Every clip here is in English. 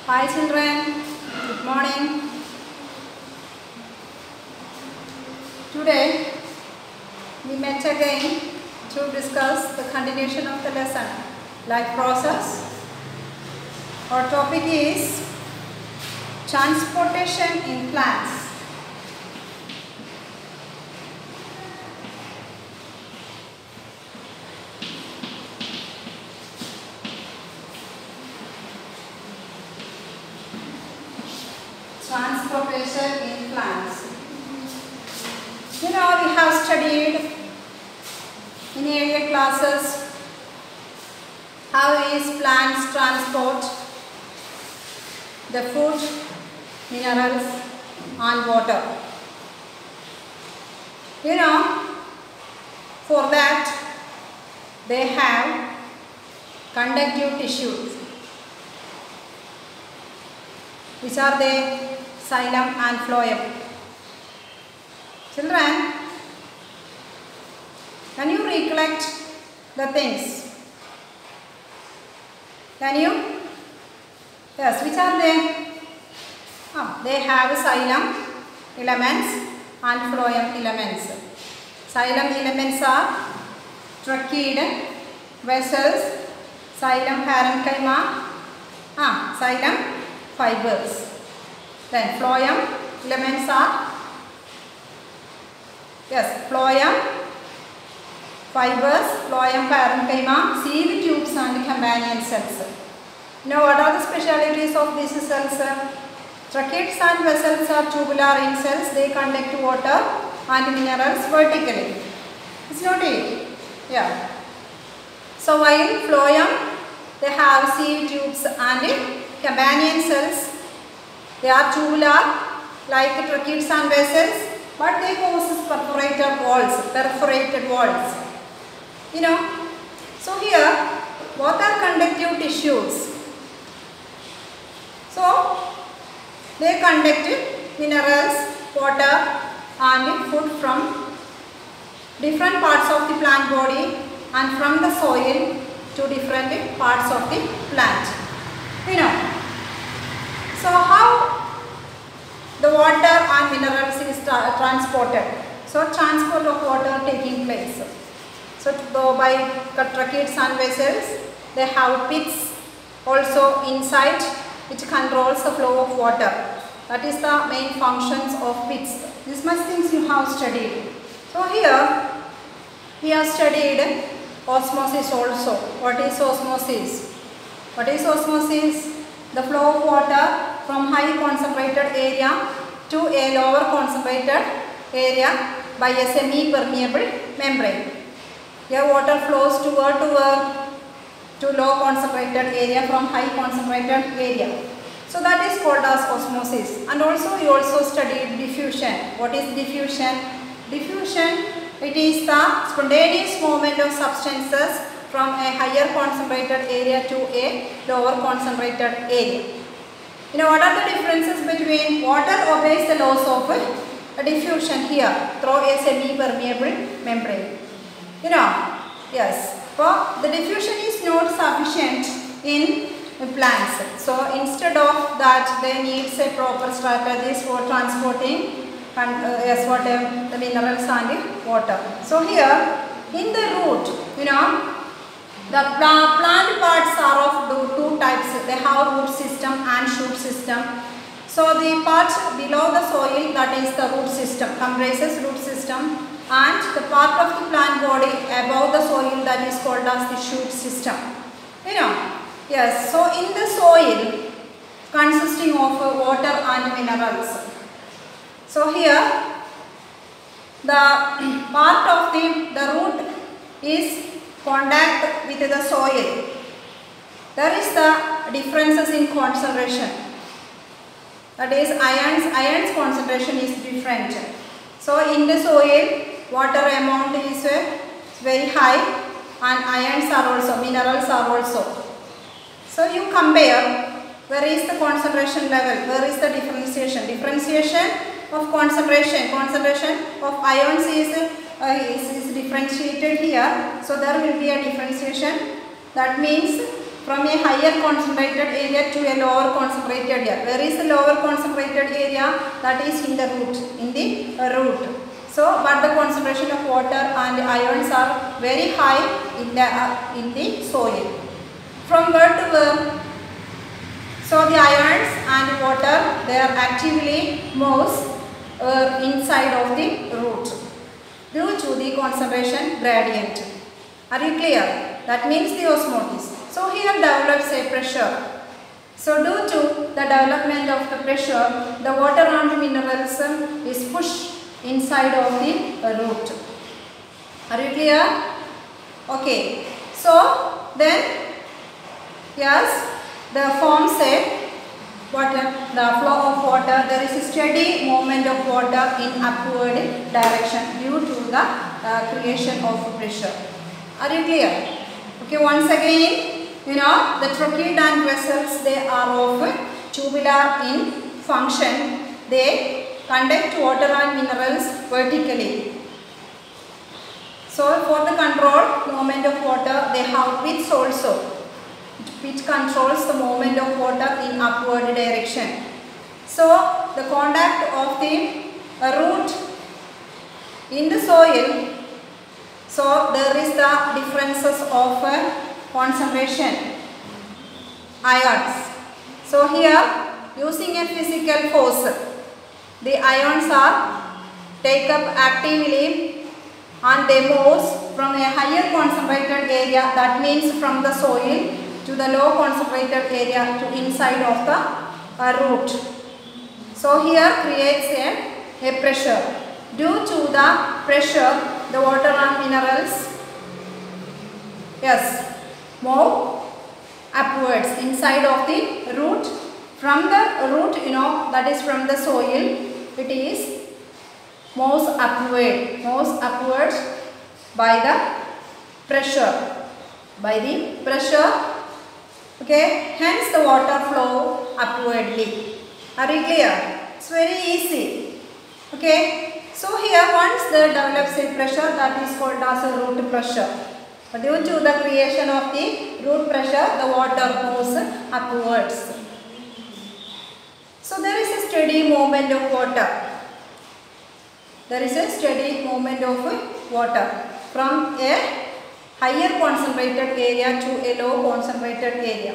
Hi children, good morning. Today we met again to discuss the continuation of the lesson, life process. Our topic is transportation in plants. Transportation in plants. You know, we have studied in earlier classes how is plants transport the food, minerals and water. You know, for that they have conductive tissues. Which are they? Xylem and phloem. Children, can you recollect the things? Can you? Yes, which are they? They have xylem elements and phloem elements. Xylem elements are tracheid, vessels, xylem parenchyma, xylem fibers. Then phloem elements are phloem fibers, phloem parenchyma, seed tubes and companion cells. Now what are the specialities of these cells? Tracheids and vessels are tubular in cells. They conduct water and minerals vertically. It's not it? Yeah. So while phloem, they have seed tubes and companion cells. They are tubular like tracheids and vessels, but they possess perforated walls. You know, so here what are conductive tissues? So they conduct minerals, water and food from different parts of the plant body and from the soil to different parts of the plant. You know. So how the water and minerals is transported? So transport of water taking place. So by tracheids and vessels, they have pits also inside which controls the flow of water. That is the main functions of pits. These much things you have studied. So here we have studied osmosis also. What is osmosis? What is osmosis? The flow of water from high concentrated area to a lower concentrated area by a semi-permeable membrane. Here water flows to low concentrated area from high concentrated area. So that is called as osmosis. And also we also studied diffusion. What is diffusion? Diffusion, it is the spontaneous movement of substances from a higher concentrated area to a lower concentrated area. You know, what are the differences between water obeys the laws of diffusion here through a semi-permeable membrane? You know, yes. So the diffusion is not sufficient in plants. So instead of that, they need a proper strategies for transporting the minerals and water. So here in the root, you know, the plant parts are of two types. They have root system and shoot system. So the part below the soil, that is the root system, comprises root system, and the part of the plant body above the soil, that is called as the shoot system. You know, yes. So in the soil consisting of water and minerals. So here the part of the root is contact with the soil. There is the differences in concentration. That is ions concentration is different. So in the soil water amount is very high and ions are also, minerals are also. So you compare where is the concentration level, where is the differentiation. Differentiation of concentration of ions is differentiated here. So there will be a differentiation. That means from a higher concentrated area to a lower concentrated area. Where is the lower concentrated area? That is in the root, So, but the concentration of water and ions are very high in the soil. From where to where? So, the ions and water, they are actively moves inside of the root due to the concentration gradient. Are you clear? That means the osmosis. So, here develops a pressure. So, due to the development of the pressure, the water and minerals is pushed inside of the root. Are you clear? Okay. So, then, yes, the forms a water, the flow of water, there is a steady movement of water in upward direction due to the creation of pressure. Are you clear? Okay, once again, the trachea and vessels, they are of tubular in function. They conduct water and minerals vertically. So, for the control movement of water, they have pits also, which controls the movement of water in upward direction. So, the contact of the root in the soil, so there is the differences of concentration ions. So, here using a physical force, the ions are take up actively and they move from a higher concentrated area, that means from the soil, to the low concentrated area to inside of the root. So, here creates a pressure. Due to the pressure, the water and minerals, yes, move upwards inside of the root. From the root, that is from the soil, it is moves upwards by the pressure. Okay, hence the water flow upwardly. Are you clear? It's very easy. Okay, so here once there develops a pressure, that is called as a root pressure. Due to the creation of the root pressure, the water moves upwards. So there is a steady movement of water. From a higher concentrated area to a low concentrated area.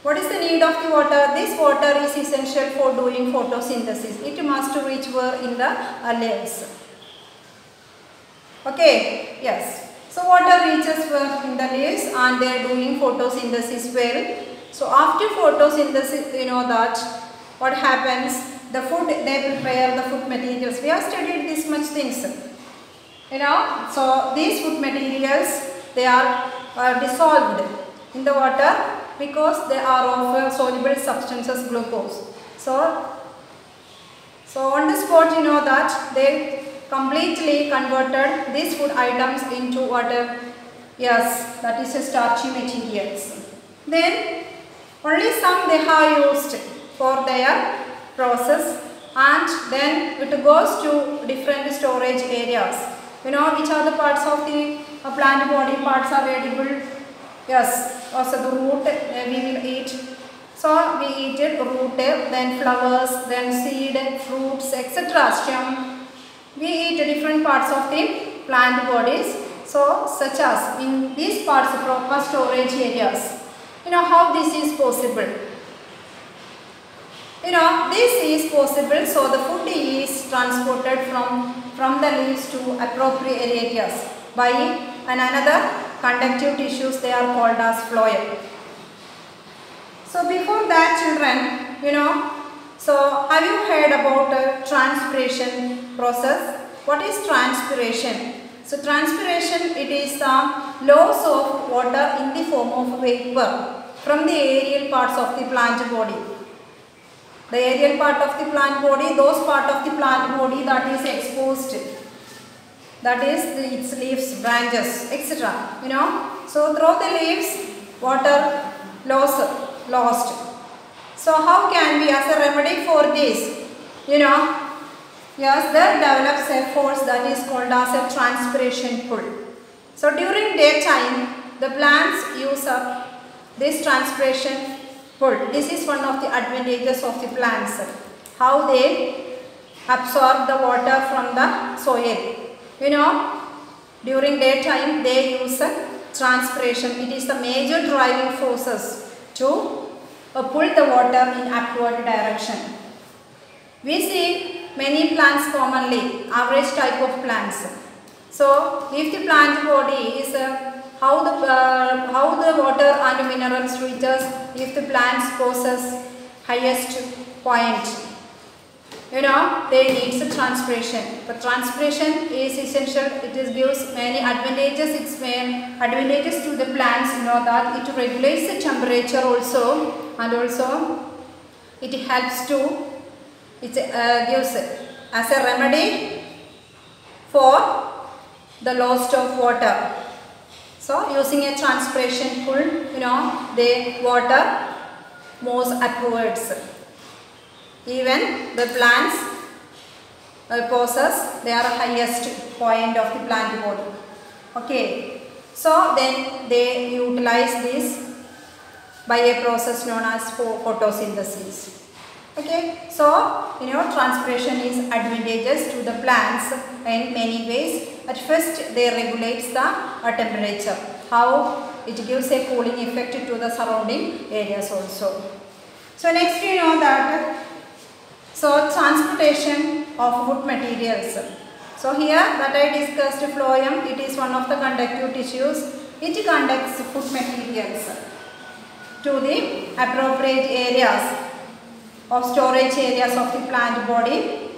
What is the need of the water? This water is essential for doing photosynthesis. It must reach where in the leaves. Okay, yes. So water reaches where in the leaves and they are doing photosynthesis well. So after photosynthesis, that what happens? The food, they prepare the food materials. We have studied this much things. So these food materials, they are dissolved in the water because they are of soluble substances, glucose. So on the spot, that they completely converted these food items into water. Yes, that is a starchy materials. Then only some they have used for their process, and then it goes to different storage areas. Which are the parts of the plant body parts are edible? Yes, also the root we will eat. So we eat it, root, then flowers, then seed, fruits, etc. stem. We eat different parts of the plant bodies. So such as in these parts, proper storage areas. How this is possible? This is possible, so the food is transported from the leaves to appropriate areas by another conductive tissues, they are called as phloem. So before that, children, so have you heard about a transpiration process? What is transpiration? So transpiration, it is the loss of water in the form of vapor from the aerial parts of the plant body. The aerial part of the plant body, those part of the plant body that is exposed, that is its leaves, branches, etc. So through the leaves, water lost. So how can we, as a remedy for this, yes, there develops a force that is called as a transpiration pull. So during daytime, the plants use up this transpiration pull. This is one of the advantages of the plants. How they absorb the water from the soil. You know, during daytime they use transpiration. It is the major driving forces to pull the water in upward direction. We see many plants commonly, average type of plants. So, if the plant body is how the water and minerals reaches if the plants possess highest point. You know, they need the transpiration. But transpiration is essential. It gives many advantages. It's advantages to the plants. You know that it regulates the temperature also, and also it helps to. It gives as a remedy for the loss of water. So, using a transpiration pull, you know, the water moves upwards. Even the plants possess their highest point of the plant body. Okay. So, then they utilize this by a process known as photosynthesis. Okay, so you know transpiration is advantageous to the plants in many ways. At first they regulate the temperature. How it gives a cooling effect to the surrounding areas also. So next you know that transportation of food materials. So here that I discussed phloem, it is one of the conductive tissues. It conducts food materials to the appropriate areas of storage areas of the plant body.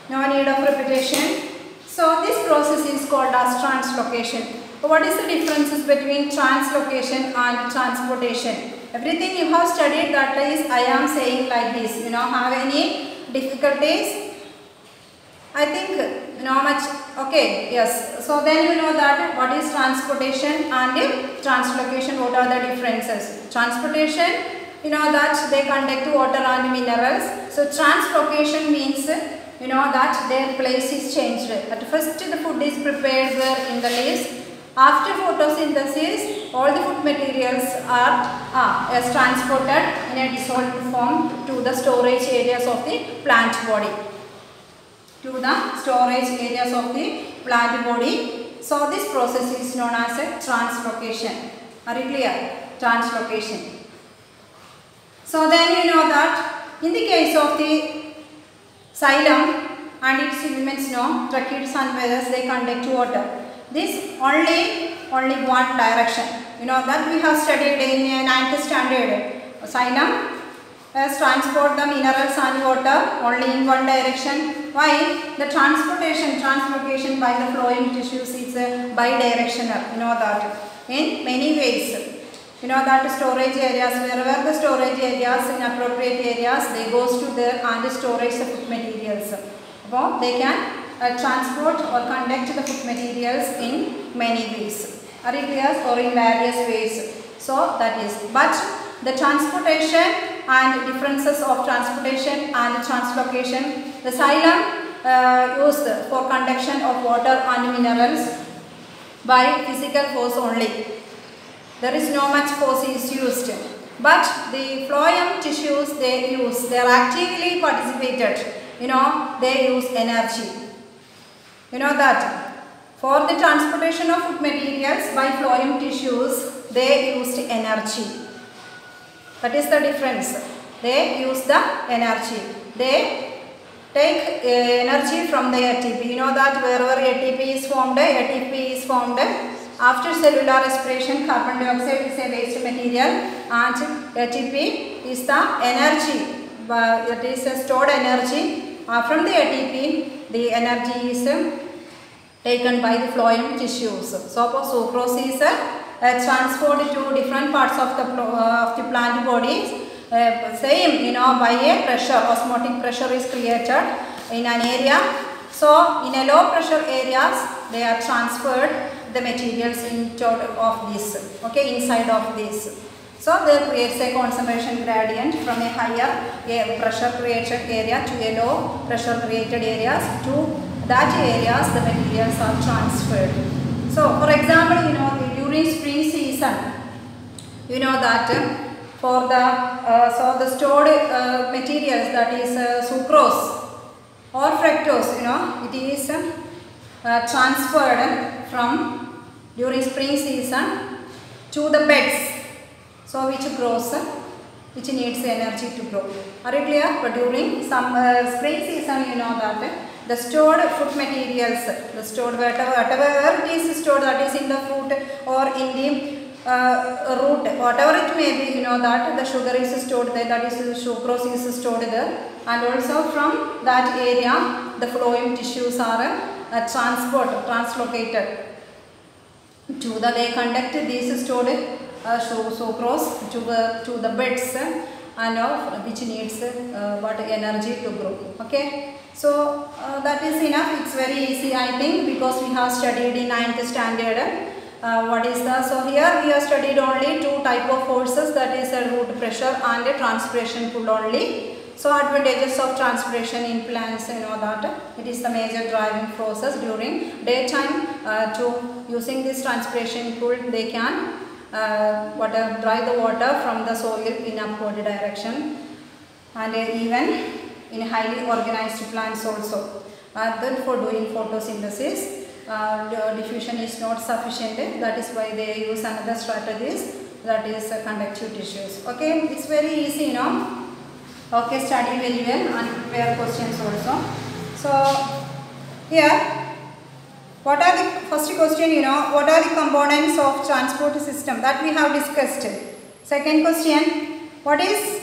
No need of repetition. So this process is called as translocation. What is the differences between translocation and transportation? Everything you have studied, that is I am saying like this. You know, have any difficulties? I think not much. Okay, yes. So then you know that what is transportation and translocation, what are the differences? Transportation, you know that they conduct water and minerals. So translocation means you know that their place is changed. At first the food is prepared there in the leaves. After photosynthesis, all the food materials are transported in a dissolved form to the storage areas of the plant body. To the storage areas of the plant body. So this process is known as a translocation. Are you clear? Translocation. So then you know that in the case of the xylem and its elements, no, tracheids and feathers, they conduct water. This only one direction. You know that we have studied in 9th standard. Xylem transport the minerals and water only in one direction. Why? The translocation by the phloem tissues is bidirectional. You know that in many ways. You know that storage areas, wherever the storage areas in appropriate areas, they goes to there and storage the food materials. So they can transport or conduct the food materials in many ways. Are you clear? Or in various ways. So that is. But the transportation and differences of transportation and translocation. The xylem used for conduction of water and minerals by physical force only. There is no much force is used. But the phloem tissues they are actively participated. You know, they use energy. You know that for the transportation of food materials by phloem tissues, they used energy. That is the difference. They use the energy. They take energy from the ATP. You know that wherever ATP is formed after cellular respiration, carbon dioxide is a waste material and ATP is the energy. It is a stored energy. From the ATP, the energy is taken by the phloem tissues. So, sucrose is transferred to different parts of the plant bodies. Same, you know, by a pressure, osmotic pressure is created in an area. So, in a low pressure areas, they are transferred the materials inside of this. Okay, inside of this. So, there creates a concentration gradient from a higher pressure created area to a low pressure created areas. To that areas, the materials are transferred. So, for example, you know, during spring season, you know that for the stored materials, that is sucrose or fructose, it is transferred from during spring season to the beds, so which grows, which needs energy to grow. Are you clear? But during some spring season, you know that the stored food materials, the stored whatever it is stored, that is in the fruit or in the root, whatever it may be, you know that the sugar is stored there, that is the sucrose is stored there, and also from that area the phloem tissues are translocated to the, they conduct these stored sucrose to the beds and which needs what energy to grow. Okay, so that is enough. It's very easy, I think, because we have studied in 9th standard. What is the, so here we have studied only two type of forces, that is a root pressure and a transpiration pull only. So advantages of transpiration in plants, you know that it is the major driving process during daytime. To using this transpiration pull, they can drive the water from the soil in upward direction, and even in highly organized plants also. Then for doing photosynthesis, diffusion is not sufficient, that is why they use another strategies, that is conductive tissues. Okay, it's very easy, you know. Okay, study very well and prepare questions also. So here, what are the first question, you know, what are the components of transport system, that we have discussed. Second question, what is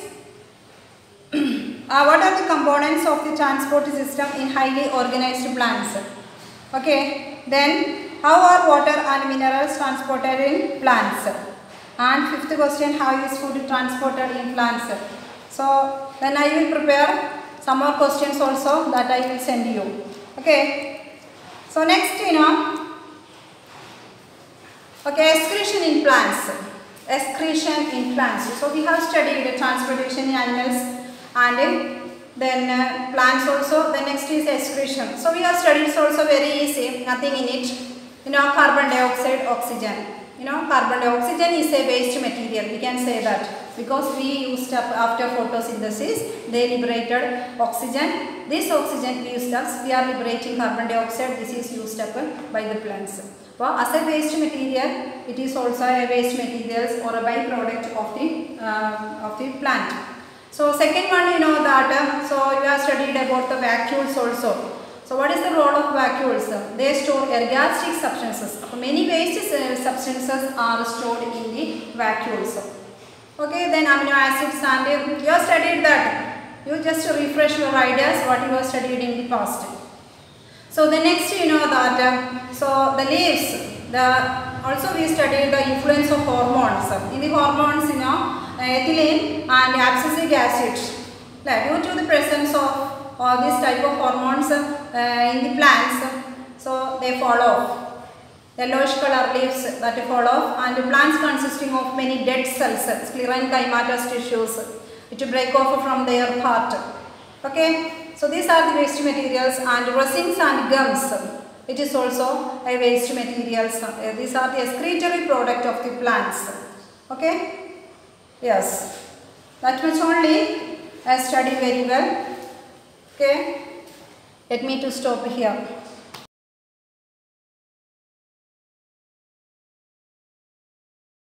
what are the components of the transport system in highly organized plants? Okay, then how are water and minerals transported in plants? And fifth question, how is food transported in plants? So then I will prepare some more questions also that I will send you. Okay, so next, you know, okay, excretion in plants. Excretion in plants. So we have studied transportation in animals and then plants also. The next is excretion. So we have studied also very easy, nothing in it. You know, carbon dioxide, oxygen. You know, carbon dioxide is a waste material, we can say that, because we used up after photosynthesis, they liberated oxygen. This oxygen used up, we are liberating carbon dioxide, this is used up by the plants. Well, as a waste material, it is also a waste materials or a byproduct of the plant. So second one, you know that, so you have studied about the vacuoles also. So what is the role of vacuoles? They store ergastric substances. Many waste substances are stored in the vacuoles. Okay, then amino acids, and you have studied that. You just refresh your ideas what you have studied in the past. So the next, you know that, so the leaves, also we studied the influence of hormones. In the hormones, you know, ethylene and abscisic acid, due to the presence of all these type of hormones in the plants, so they fall off. Yellowish color leaves that fall off, and plants consisting of many dead cells, sclera and chymatous tissues, which break off from their part. Okay, so these are the waste materials, and resins and gums, it is also a waste materials. These are the excretory product of the plants. Okay, yes, that much only I study very well. Okay, let me to stop here.